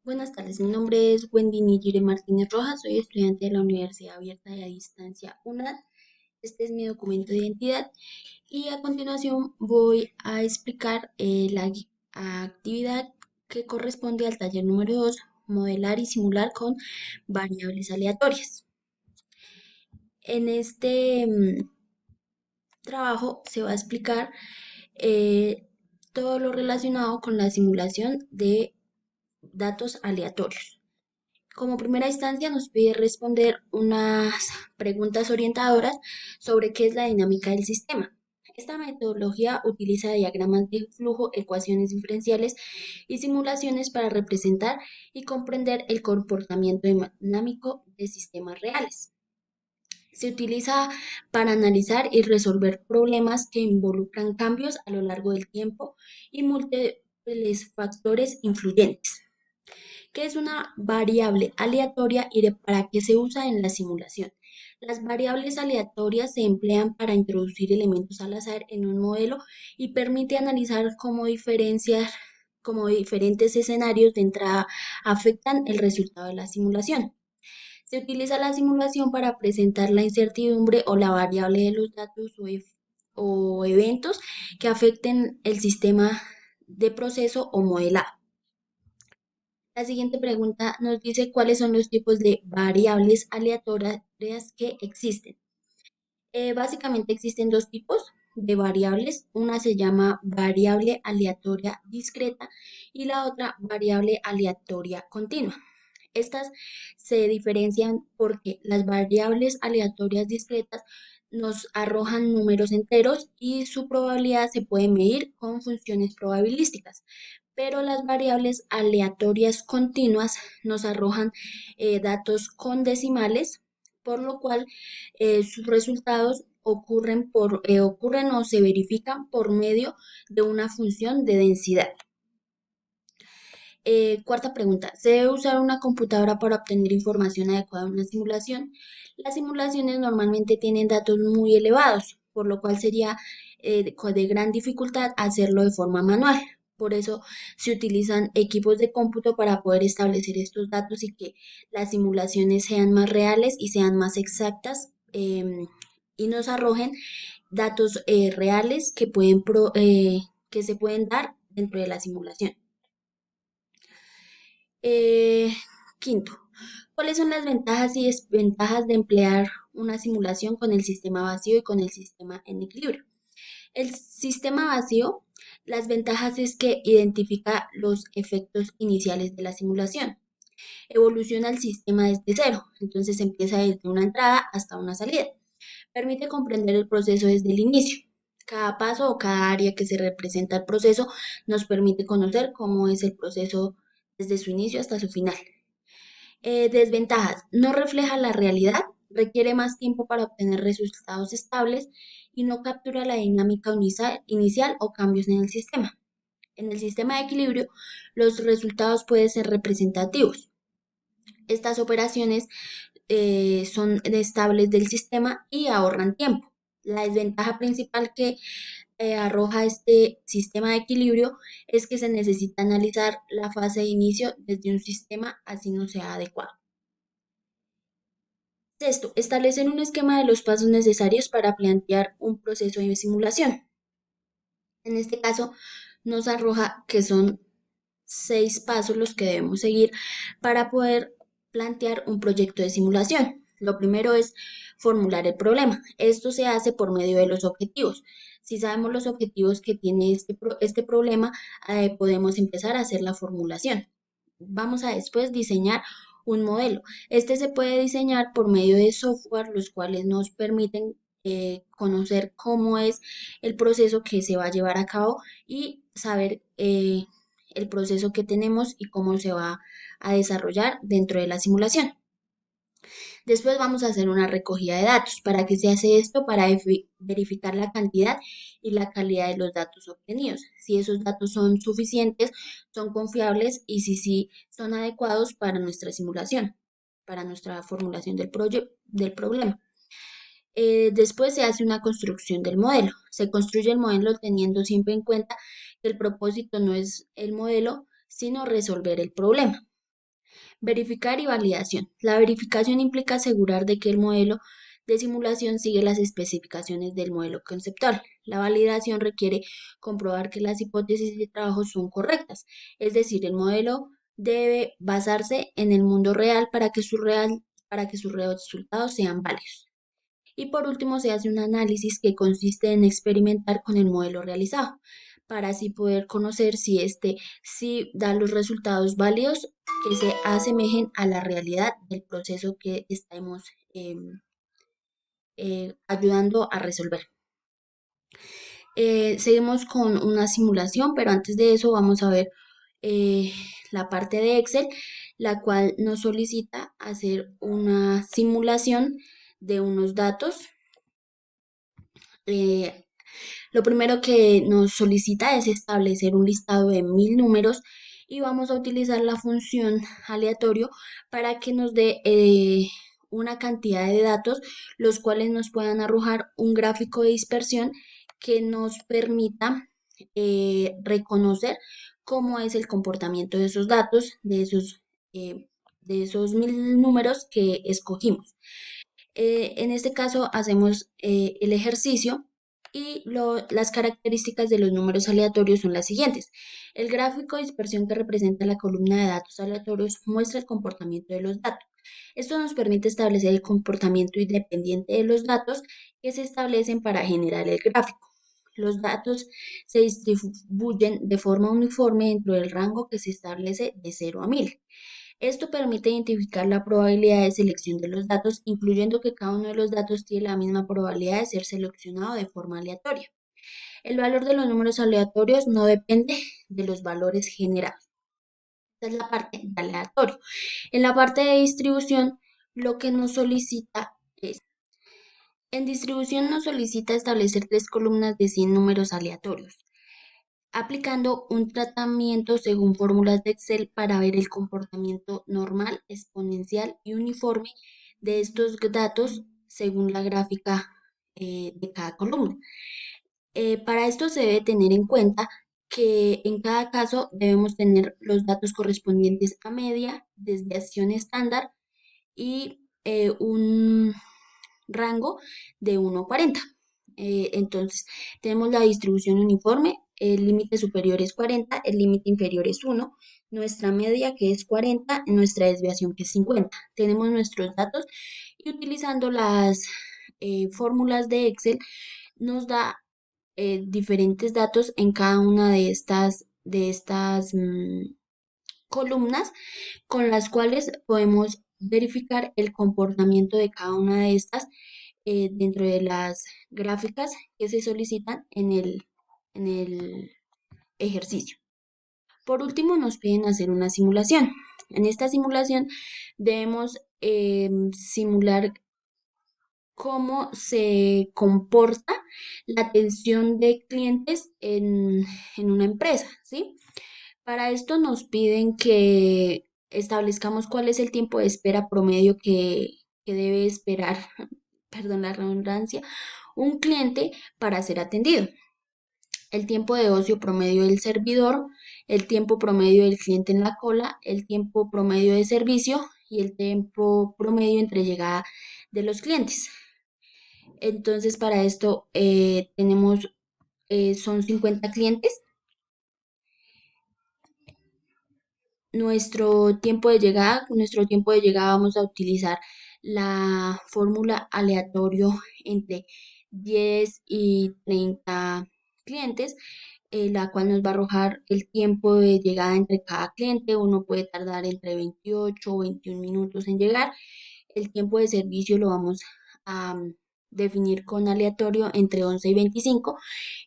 Buenas tardes, mi nombre es Wendy Niyire Martínez Rojas, soy estudiante de la Universidad Abierta y a Distancia UNAD. Este es mi documento de identidad y a continuación voy a explicar actividad que corresponde al taller número 2, modelar y simular con variables aleatorias. En este trabajo se va a explicar eh, todo lo relacionado con la simulación de datos aleatorios. Como primera instancia nos pide responder unas preguntas orientadoras sobre qué es la dinámica del sistema. Esta metodología utiliza diagramas de flujo, ecuaciones diferenciales y simulaciones para representar y comprender el comportamiento dinámico de sistemas reales. Se utiliza para analizar y resolver problemas que involucran cambios a lo largo del tiempo y múltiples factores influyentes. ¿Qué es una variable aleatoria y para qué se usa en la simulación? Las variables aleatorias se emplean para introducir elementos al azar en un modelo y permite analizar cómo diferentes escenarios de entrada afectan el resultado de la simulación. Se utiliza la simulación para presentar la incertidumbre o la variable de los datos o eventos que afecten el sistema de proceso o modelado. La siguiente pregunta nos dice cuáles son los tipos de variables aleatorias que existen. Básicamente existen dos tipos de variables. Una se llama variable aleatoria discreta y la otra variable aleatoria continua. Estas se diferencian porque las variables aleatorias discretas nos arrojan números enteros y su probabilidad se puede medir con funciones probabilísticas, pero las variables aleatorias continuas nos arrojan datos con decimales, por lo cual sus resultados ocurren o se verifican por medio de una función de densidad. Cuarta pregunta, ¿se debe usar una computadora para obtener información adecuada en una simulación? Las simulaciones normalmente tienen datos muy elevados, por lo cual sería de gran dificultad hacerlo de forma manual. Por eso se utilizan equipos de cómputo para poder establecer estos datos y que las simulaciones sean más reales y sean más exactas y nos arrojen datos reales que se pueden dar dentro de la simulación. Eh, Quinto, ¿cuáles son las ventajas y desventajas de emplear una simulación con el sistema vacío y con el sistema en equilibrio? El sistema vacío, las ventajas es que identifica los efectos iniciales de la simulación. Evoluciona el sistema desde cero, entonces empieza desde una entrada hasta una salida. Permite comprender el proceso desde el inicio. Cada paso o cada área que se representa el proceso nos permite conocer cómo es el proceso desde su inicio hasta su final. Desventajas. No refleja la realidad, requiere más tiempo para obtener resultados estables y no captura la dinámica inicial o cambios en el sistema. En el sistema de equilibrio, los resultados pueden ser representativos. Estas operaciones son estables del sistema y ahorran tiempo. La desventaja principal que arroja este sistema de equilibrio es que se necesita analizar la fase de inicio desde un sistema así no sea adecuado. Sexto, establecer un esquema de los pasos necesarios para plantear un proceso de simulación. En este caso, nos arroja que son 6 pasos los que debemos seguir para poder plantear un proyecto de simulación. Lo primero es formular el problema. Esto se hace por medio de los objetivos. Si sabemos los objetivos que tiene este problema, podemos empezar a hacer la formulación. Vamos a después diseñar un modelo. Este se puede diseñar por medio de software, los cuales nos permiten conocer cómo es el proceso que se va a llevar a cabo y saber el proceso que tenemos y cómo se va a desarrollar dentro de la simulación. Después vamos a hacer una recogida de datos. ¿Para qué se hace esto? Para verificar la cantidad y la calidad de los datos obtenidos. Si esos datos son suficientes, son confiables y si sí son adecuados para nuestra simulación, para nuestra formulación del problema. Después se hace una construcción del modelo. Se construye el modelo teniendo siempre en cuenta que el propósito no es el modelo, sino resolver el problema. Verificar y validación. La verificación implica asegurar de que el modelo de simulación sigue las especificaciones del modelo conceptual. La validación requiere comprobar que las hipótesis de trabajo son correctas, es decir, el modelo debe basarse en el mundo real para que sus resultados sean válidos. Y por último, se hace un análisis que consiste en experimentar con el modelo realizado, para así poder conocer si si da los resultados válidos que se asemejen a la realidad del proceso que estamos ayudando a resolver. Seguimos con una simulación, pero antes de eso vamos a ver eh, la parte de Excel, la cual nos solicita hacer una simulación de unos datos. Eh, Lo primero que nos solicita es establecer un listado de 1000 números y vamos a utilizar la función aleatorio para que nos dé una cantidad de datos, los cuales nos puedan arrojar un gráfico de dispersión que nos permita reconocer cómo es el comportamiento de esos datos, de esos 1000 números que escogimos. En este caso hacemos el ejercicio y las características de los números aleatorios son las siguientes. El gráfico de dispersión que representa la columna de datos aleatorios muestra el comportamiento de los datos. Esto nos permite establecer el comportamiento independiente de los datos que se establecen para generar el gráfico. Los datos se distribuyen de forma uniforme dentro del rango que se establece de 0 a 1000. Esto permite identificar la probabilidad de selección de los datos, incluyendo que cada uno de los datos tiene la misma probabilidad de ser seleccionado de forma aleatoria. El valor de los números aleatorios no depende de los valores generados. Esta es la parte de aleatorio. En la parte de distribución, lo que nos solicita es, en distribución nos solicita establecer 3 columnas de 100 números aleatorios, aplicando un tratamiento según fórmulas de Excel para ver el comportamiento normal, exponencial y uniforme de estos datos según la gráfica de cada columna. Para esto se debe tener en cuenta que en cada caso debemos tener los datos correspondientes a media, desviación estándar y un rango de 1 a 40. Entonces, tenemos la distribución uniforme, el límite superior es 40, el límite inferior es 1, nuestra media que es 40, nuestra desviación que es 50. Tenemos nuestros datos y utilizando las fórmulas de Excel nos da diferentes datos en cada una de estas columnas con las cuales podemos verificar el comportamiento de cada una de estas dentro de las gráficas que se solicitan en el ejercicio. Por último, nos piden hacer una simulación. En esta simulación debemos simular cómo se comporta la atención de clientes en una empresa, ¿sí? Para esto nos piden que establezcamos cuál es el tiempo de espera promedio que debe esperar, perdón la redundancia, un cliente para ser atendido. El tiempo de ocio promedio del servidor, el tiempo promedio del cliente en la cola, el tiempo promedio de servicio y el tiempo promedio entre llegada de los clientes. Entonces, para esto son 50 clientes. Nuestro tiempo de llegada vamos a utilizar la fórmula aleatorio entre 10 y 30 clientes, la cual nos va a arrojar el tiempo de llegada entre cada cliente. Uno puede tardar entre 28 o 21 minutos en llegar. El tiempo de servicio lo vamos a definir con aleatorio entre 11 y 25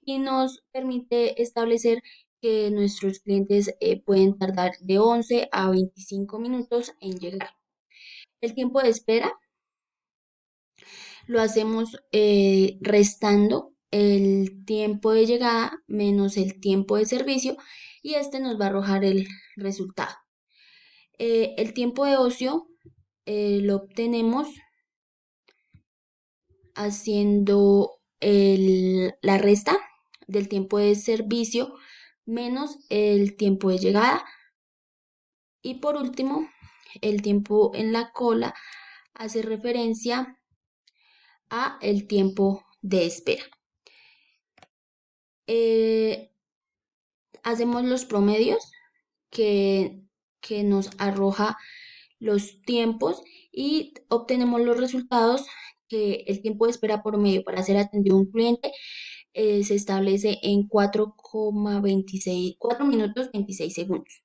y nos permite establecer que nuestros clientes pueden tardar de 11 a 25 minutos en llegar. El tiempo de espera lo hacemos restando el tiempo de llegada menos el tiempo de servicio y este nos va a arrojar el resultado. El tiempo de ocio lo obtenemos haciendo la resta del tiempo de servicio menos el tiempo de llegada. Y por último, el tiempo en la cola hace referencia a el tiempo de espera. Eh, Hacemos los promedios que, que nos arroja los tiempos y obtenemos los resultados que el tiempo de espera promedio para ser atendido un cliente se establece en 4 minutos 26 segundos.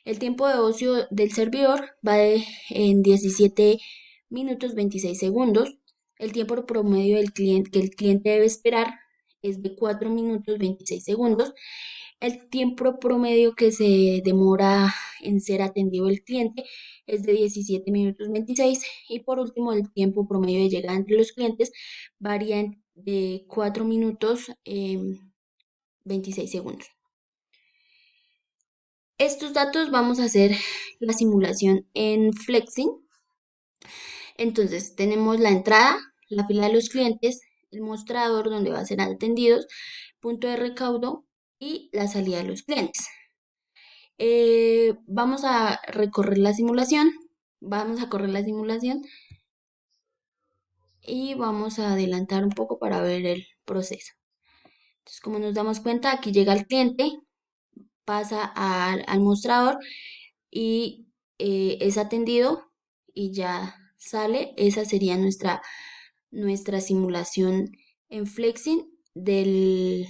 El tiempo de ocio del servidor en 17 minutos 26 segundos. El tiempo promedio del cliente que el cliente debe esperar es de 4 minutos 26 segundos. El tiempo promedio que se demora en ser atendido el cliente es de 17 minutos 26. Y por último, el tiempo promedio de llegada entre los clientes varía de 4 minutos 26 segundos. Estos datos vamos a hacer la simulación en Flexing. Entonces, tenemos la entrada, la fila de los clientes, el mostrador donde va a ser atendidos, punto de recaudo y la salida de los clientes. Vamos a recorrer la simulación, vamos a correr la simulación y vamos a adelantar un poco para ver el proceso. Entonces, como nos damos cuenta, aquí llega el cliente, pasa al mostrador y es atendido y ya sale. Esa sería nuestra simulación en Flexing del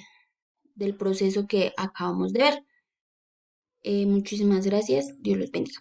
proceso que acabamos de ver. Muchísimas gracias. Dios los bendiga.